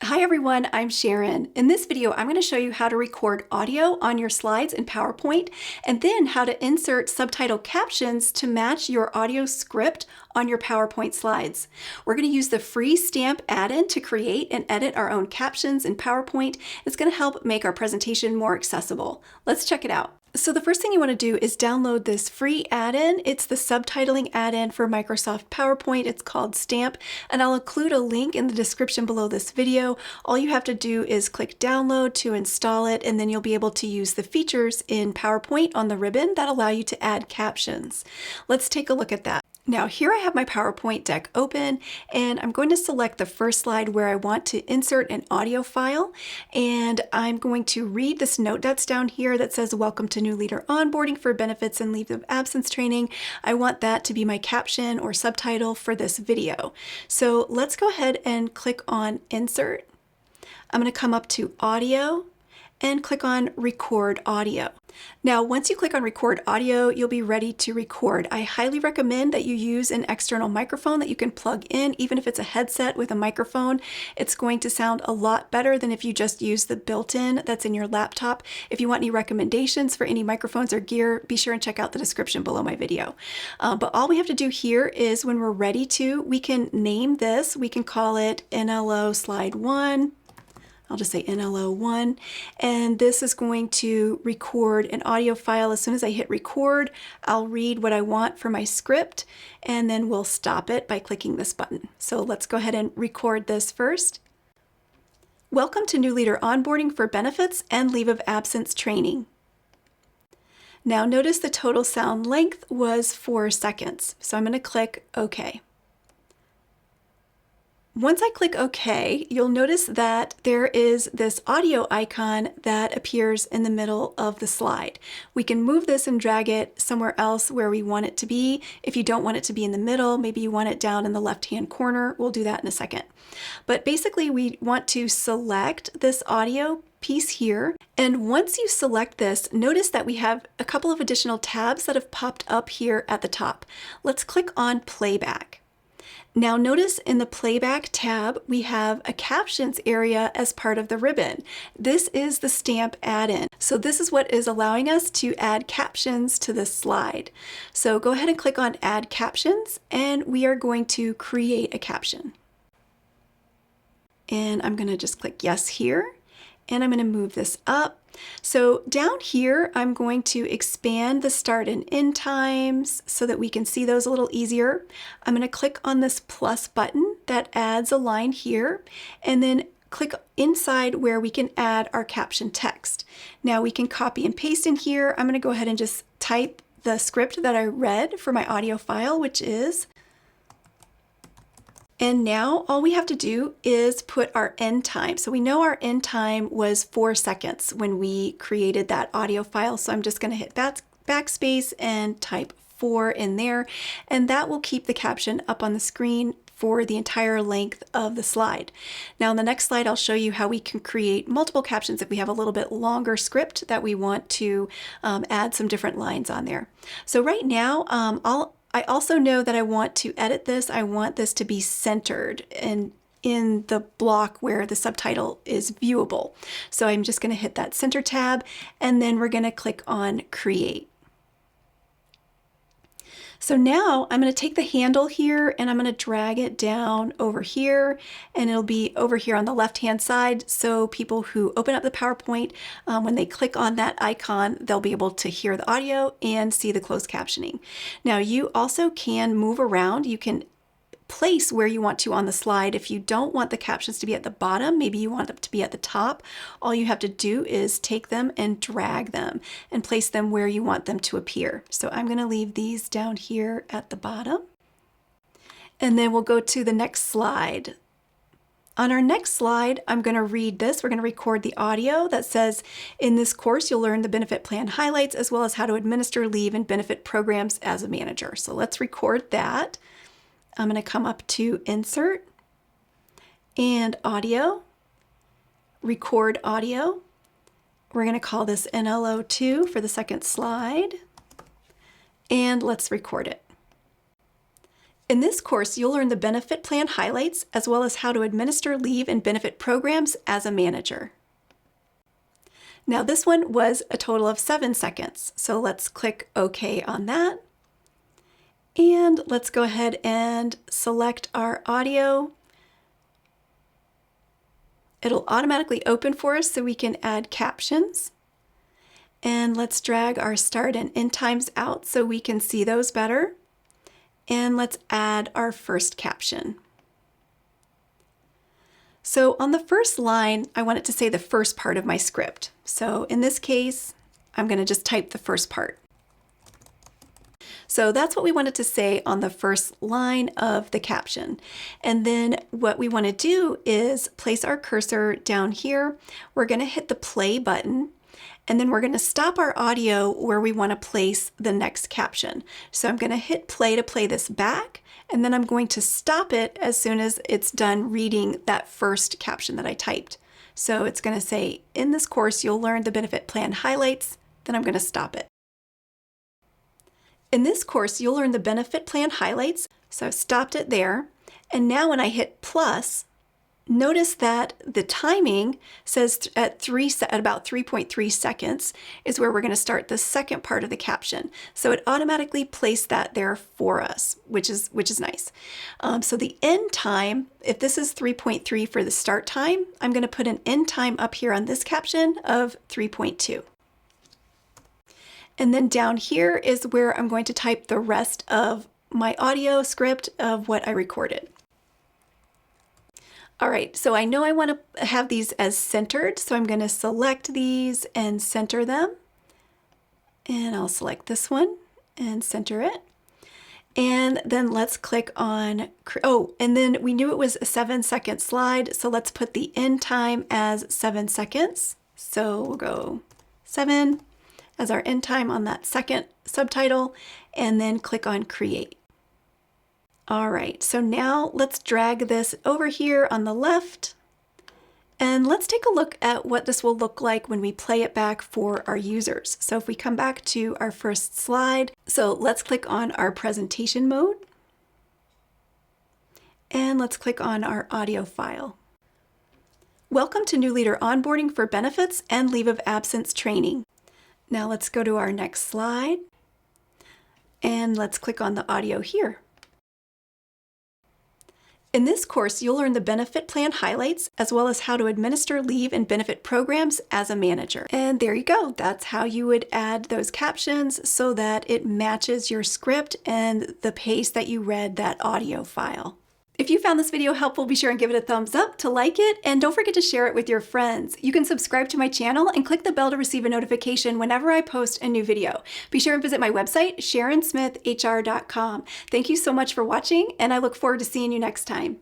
Hi everyone, I'm Sharon. In this video, I'm going to show you how to record audio on your slides in PowerPoint and then how to insert subtitle captions to match your audio script on your PowerPoint slides. We're going to use the free stamp add-in to create and edit our own captions in PowerPoint. It's going to help make our presentation more accessible. Let's check it out. So the first thing you want to do is download this free add-in. It's the subtitling add-in for Microsoft PowerPoint. It's called Stamp, and I'll include a link in the description below this video. All you have to do is click download to install it, and then you'll be able to use the features in PowerPoint on the ribbon that allow you to add captions. Let's take a look at that. Now here I have my PowerPoint deck open, and I'm going to select the first slide where I want to insert an audio file, and I'm going to read this note that's down here that says welcome to new leader onboarding for benefits and leave of absence training. I want that to be my caption or subtitle for this video. So let's go ahead and click on insert. I'm going to come up to audio and click on record audio. Now, once you click on record audio, you'll be ready to record. I highly recommend that you use an external microphone that you can plug in, even if it's a headset with a microphone. It's going to sound a lot better than if you just use the built-in that's in your laptop. If you want any recommendations for any microphones or gear, be sure and check out the description below my video. But all we have to do here is when we're ready to, we can name this. We can call it NLO slide 1. I'll just say NLO1, and this is going to record an audio file. As soon as I hit record, I'll read what I want for my script, and then we'll stop it by clicking this button. So let's go ahead and record this first. Welcome to new leader onboarding for benefits and leave of absence training. Now notice the total sound length was 4 seconds, so I'm going to click OK. Once I click OK, you'll notice that there is this audio icon that appears in the middle of the slide. We can move this and drag it somewhere else where we want it to be. If you don't want it to be in the middle, maybe you want it down in the left-hand corner. We'll do that in a second. But basically, we want to select this audio piece here. And once you select this, notice that we have a couple of additional tabs that have popped up here at the top. Let's click on Playback. Now notice in the Playback tab, we have a Captions area as part of the ribbon. This is the Stamp add-in. So this is what is allowing us to add captions to this slide. So go ahead and click on Add Captions, and we are going to create a caption. And I'm going to just click Yes here, and I'm going to move this up. So down here, I'm going to expand the start and end times so that we can see those a little easier. I'm going to click on this plus button that adds a line here, and then click inside where we can add our caption text. Now we can copy and paste in here. I'm going to go ahead and just type the script that I read for my audio file, which is, and now all we have to do is put our end time. So we know our end time was 4 seconds when we created that audio file. So I'm just going to hit backspace and type 4 in there, and that will keep the caption up on the screen for the entire length of the slide. Now in the next slide, I'll show you how we can create multiple captions if we have a little bit longer script that we want to add some different lines on there. So right now, I also know that I want to edit this. I want this to be centered and in the block where the subtitle is viewable. So I'm just going to hit that center tab, and then we're going to click on Create. So now I'm going to take the handle here and I'm going to drag it down over here, and it'll be over here on the left-hand side. So people who open up the PowerPoint, when they click on that icon, they'll be able to hear the audio and see the closed captioning. Now you also can move around. You can place where you want to on the slide. If you don't want the captions to be at the bottom, maybe you want them to be at the top, all you have to do is take them and drag them and place them where you want them to appear. So I'm going to leave these down here at the bottom. And then we'll go to the next slide. On our next slide, I'm going to read this. We're going to record the audio that says, in this course, you'll learn the benefit plan highlights as well as how to administer leave and benefit programs as a manager. So let's record that. I'm going to come up to Insert and Audio, Record Audio. We're going to call this NLO2 for the second slide, and let's record it. In this course, you'll learn the benefit plan highlights as well as how to administer leave and benefit programs as a manager. Now this one was a total of 7 seconds, so let's click OK on that. And let's go ahead and select our audio. It'll automatically open for us so we can add captions. And let's drag our start and end times out so we can see those better. And let's add our first caption. So on the first line, I want it to say the first part of my script. So in this case, I'm going to just type the first part. So that's what we wanted to say on the first line of the caption. And then what we want to do is place our cursor down here. We're going to hit the play button, and then we're going to stop our audio where we want to place the next caption. So I'm going to hit play to play this back, and then I'm going to stop it as soon as it's done reading that first caption that I typed. So it's going to say, in this course, you'll learn the benefit plan highlights. Then I'm going to stop it. In this course, you'll learn the benefit plan highlights. So I've stopped it there. And now when I hit plus, notice that the timing says at about 3.3 seconds is where we're going to start the second part of the caption. So it automatically placed that there for us, which is nice. So the end time, if this is 3.3 for the start time, I'm going to put an end time up here on this caption of 3.2. And then down here is where I'm going to type the rest of my audio script of what I recorded. All right, so I know I want to have these as centered, so I'm going to select these and center them. And I'll select this one and center it. And then let's click on, and then we knew it was a 7-second slide, so let's put the end time as 7 seconds. So we'll go 7 as our end time on that second subtitle, and then click on create. All right, so now let's drag this over here on the left, and let's take a look at what this will look like when we play it back for our users. So if we come back to our first slide, so let's click on our presentation mode, and let's click on our audio file. Welcome to New Leader Onboarding for Benefits and Leave of Absence Training. Now let's go to our next slide, and let's click on the audio here. In this course, you'll learn the benefit plan highlights as well as how to administer leave and benefit programs as a manager. And there you go. That's how you would add those captions so that it matches your script and the pace that you read that audio file. If you found this video helpful, be sure and give it a thumbs up to like it, and don't forget to share it with your friends. You can subscribe to my channel and click the bell to receive a notification whenever I post a new video. Be sure and visit my website, SharonSmithHR.com. Thank you so much for watching, and I look forward to seeing you next time.